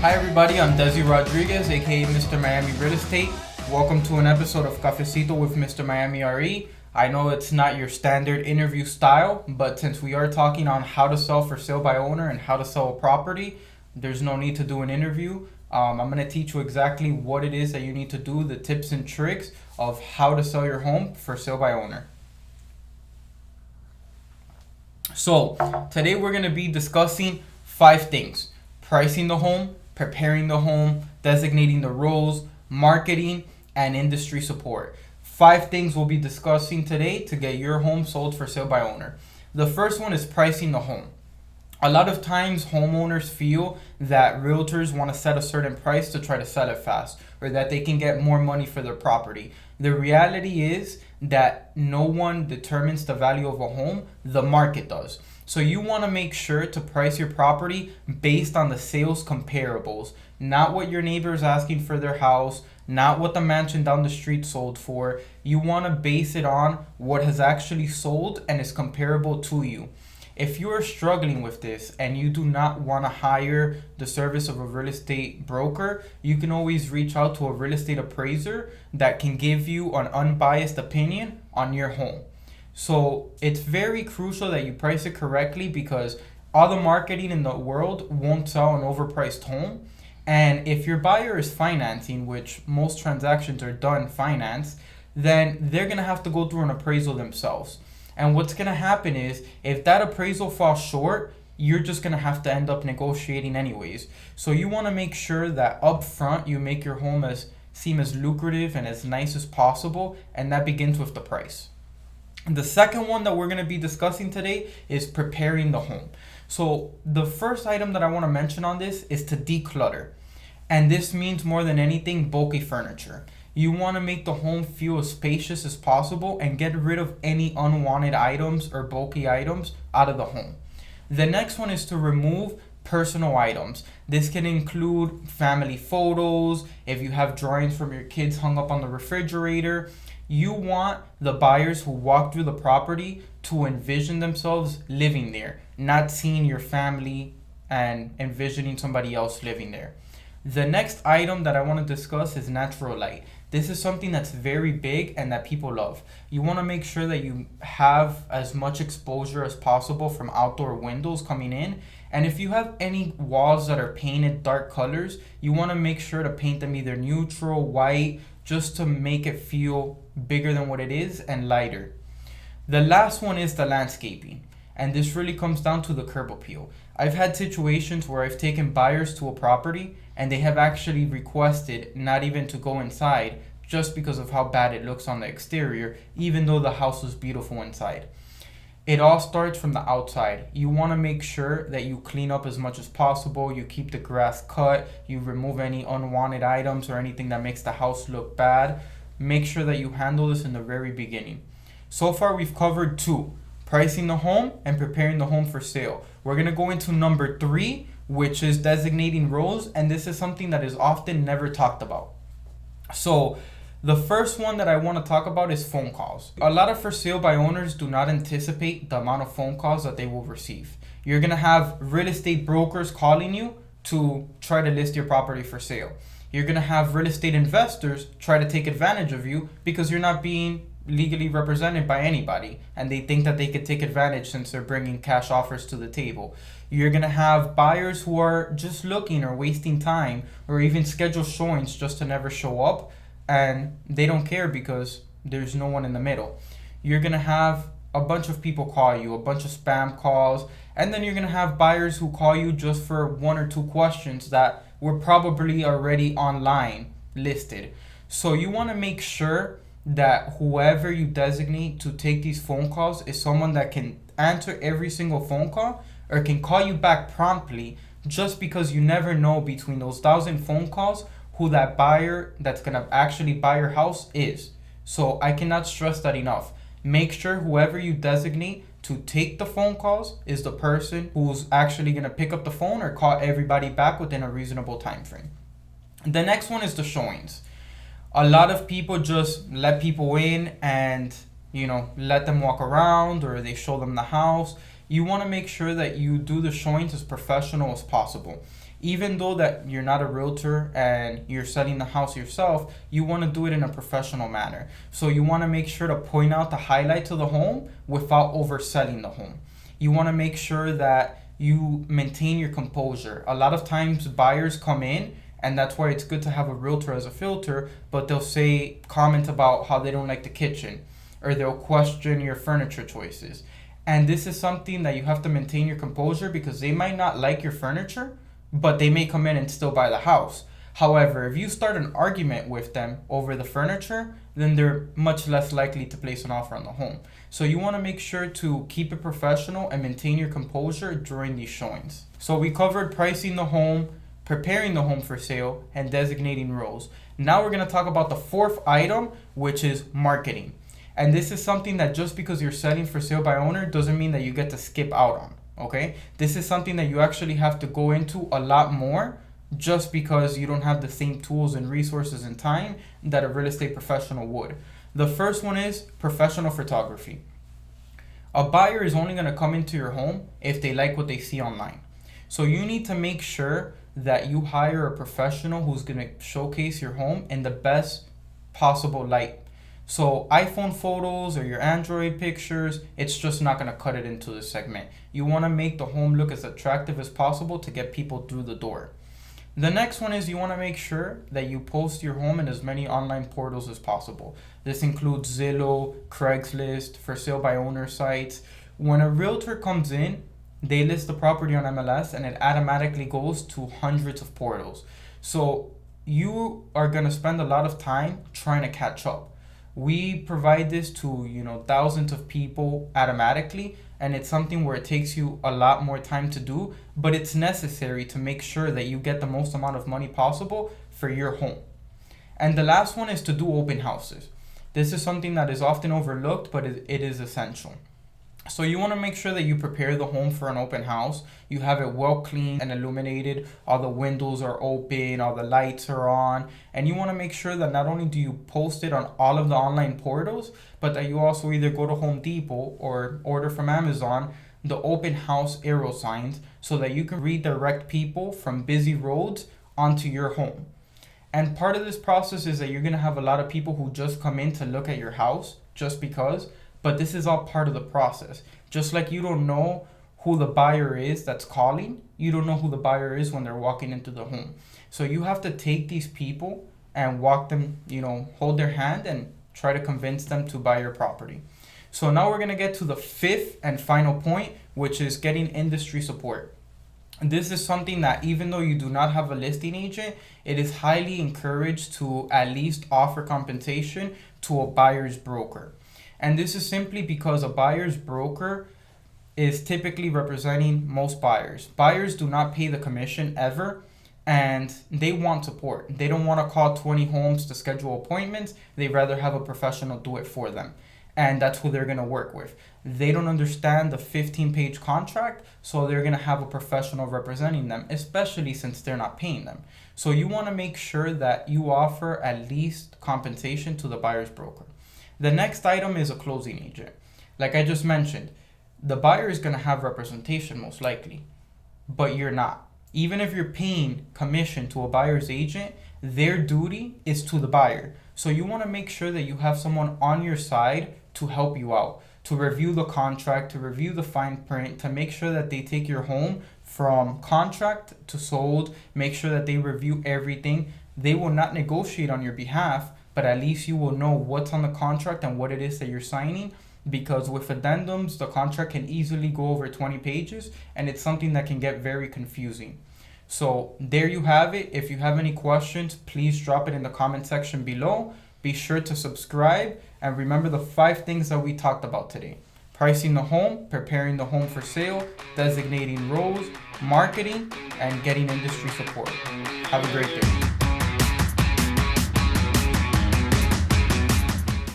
Hi everybody, I'm Desi Rodriguez, aka Mr. Miami Real Estate. Welcome to an episode of Cafecito with Mr. Miami RE. I know it's not your standard interview style, but since we are talking on how to sell for sale by owner and how to sell a property, there's no need to do an interview. I'm going to teach you exactly what it is that you need to do, the tips and tricks of how to sell your home for sale by owner. So, today we're going to be discussing 5 things: pricing the home, preparing the home, designating the roles, marketing, and industry support. 5 things we'll be discussing today to get your home sold for sale by owner. The first one is pricing the home. A lot of times homeowners feel that realtors want to set a certain price to try to sell it fast, or that they can get more money for their property. The reality is that no one determines the value of a home, the market does. So you want to make sure to price your property based on the sales comparables, not what your neighbor is asking for their house, not what the mansion down the street sold for. You want to base it on what has actually sold and is comparable to you. If you are struggling with this and you do not want to hire the service of a real estate broker, you can always reach out to a real estate appraiser that can give you an unbiased opinion on your home. So it's very crucial that you price it correctly, because all the marketing in the world won't sell an overpriced home. And if your buyer is financing, which most transactions are done finance, then they're going to have to go through an appraisal themselves. And what's going to happen is, if that appraisal falls short, you're just going to have to end up negotiating anyways. So you want to make sure that up front you make your home seem as lucrative and as nice as possible, and that begins with the price. The second one that we're going to be discussing today is preparing the home. So the first item that I want to mention on this is to declutter. And this means more than anything bulky furniture. You want to make the home feel as spacious as possible and get rid of any unwanted items or bulky items out of the home. The next one is to remove personal items. This can include family photos, if you have drawings from your kids hung up on the refrigerator. You want the buyers who walk through the property to envision themselves living there, not seeing your family and envisioning somebody else living there. The next item that I want to discuss is natural light. This is something that's very big and that people love. You want to make sure that you have as much exposure as possible from outdoor windows coming in. And if you have any walls that are painted dark colors, you want to make sure to paint them either neutral, white, just to make it feel bigger than what it is and lighter. The last one is the landscaping. And this really comes down to the curb appeal. I've had situations where I've taken buyers to a property and they have actually requested not even to go inside, just because of how bad it looks on the exterior, even though the house was beautiful inside. It all starts from the outside. You want to make sure that you clean up as much as possible, you keep the grass cut, you remove any unwanted items or anything that makes the house look bad. Make sure that you handle this in the very beginning. So far we've covered 2. Pricing the home and preparing the home for sale. We're going to go into number 3, which is designating roles, and this is something that is often never talked about. So the first one that I want to talk about is phone calls. A lot of for sale by owners do not anticipate the amount of phone calls that they will receive. You're going to have real estate brokers calling you to try to list your property for sale. You're going to have real estate investors try to take advantage of you because you're not being legally represented by anybody, and they think that they could take advantage since they're bringing cash offers to the table. You're going to have buyers who are just looking or wasting time, or even schedule showings just to never show up, and they don't care because there's no one in the middle. You're going to have a bunch of people call you, a bunch of spam calls, and then you're going to have buyers who call you just for 1 or 2 questions that were probably already online listed. So you want to make sure that whoever you designate to take these phone calls is someone that can answer every single phone call or can call you back promptly, just because you never know between those 1,000 phone calls who that buyer that's going to actually buy your house is. So I cannot stress that enough. Make sure whoever you designate to take the phone calls is the person who's actually going to pick up the phone or call everybody back within a reasonable time frame. The next one is the showings. A lot of people just let people in and, let them walk around, or they show them the house. You want to make sure that you do the showings as professional as possible. even though that you're not a realtor and you're selling the house yourself, you want to do it in a professional manner. So you want to make sure to point out the highlights of the home without overselling the home. You want to make sure that you maintain your composure. A lot of times buyers come in, and that's why it's good to have a realtor as a filter, but they'll say comment about how they don't like the kitchen, or they'll question your furniture choices. And this is something that you have to maintain your composure, because they might not like your furniture, but they may come in and still buy the house. However, if you start an argument with them over the furniture, then they're much less likely to place an offer on the home. So you want to make sure to keep it professional and maintain your composure during these showings. So we covered pricing the home, preparing the home for sale, and designating roles. Now we're going to talk about the fourth item, which is marketing. And this is something that just because you're selling for sale by owner doesn't mean that you get to skip out on, okay? This is something that you actually have to go into a lot more, just because you don't have the same tools and resources and time that a real estate professional would. The first one is professional photography. A buyer is only going to come into your home if they like what they see online. So you need to make sure that you hire a professional who's going to showcase your home in the best possible light. So iPhone photos or your Android pictures, it's just not going to cut it into this segment. You want to make the home look as attractive as possible to get people through the door. The next one is you want to make sure that you post your home in as many online portals as possible. This includes Zillow, Craigslist, for sale by owner sites. When a realtor comes in, they list the property on MLS and it automatically goes to hundreds of portals. So you are going to spend a lot of time trying to catch up. We provide this to, thousands of people automatically, and it's something where it takes you a lot more time to do, but it's necessary to make sure that you get the most amount of money possible for your home. And the last one is to do open houses. This is something that is often overlooked, but it is essential. So you want to make sure that you prepare the home for an open house. You have it well cleaned and illuminated. All the windows are open, all the lights are on. And you want to make sure that not only do you post it on all of the online portals, but that you also either go to Home Depot or order from Amazon the open house arrow signs so that you can redirect people from busy roads onto your home. And part of this process is that you're going to have a lot of people who just come in to look at your house just because. But this is all part of the process. Just like you don't know who the buyer is that's calling, you don't know who the buyer is when they're walking into the home. So you have to take these people and walk them, hold their hand and try to convince them to buy your property. So now we're going to get to the fifth and final point, which is getting industry support. This is something that even though you do not have a listing agent, it is highly encouraged to at least offer compensation to a buyer's broker. And this is simply because a buyer's broker is typically representing most buyers. Buyers do not pay the commission ever, and they want support. They don't want to call 20 homes to schedule appointments. They'd rather have a professional do it for them. And that's who they're going to work with. They don't understand the 15-page contract, so they're going to have a professional representing them, especially since they're not paying them. So you want to make sure that you offer at least compensation to the buyer's broker. The next item is a closing agent. Like I just mentioned, the buyer is going to have representation most likely, but you're not. Even if you're paying commission to a buyer's agent, their duty is to the buyer. So you want to make sure that you have someone on your side to help you out, to review the contract, to review the fine print, to make sure that they take your home from contract to sold, make sure that they review everything. They will not negotiate on your behalf, but at least you will know what's on the contract and what it is that you're signing, because with addendums, the contract can easily go over 20 pages, and it's something that can get very confusing. So there you have it. If you have any questions, please drop it in the comment section below. Be sure to subscribe, and remember the 5 things that we talked about today: pricing the home, preparing the home for sale, designating roles, marketing, and getting industry support. Have a great day.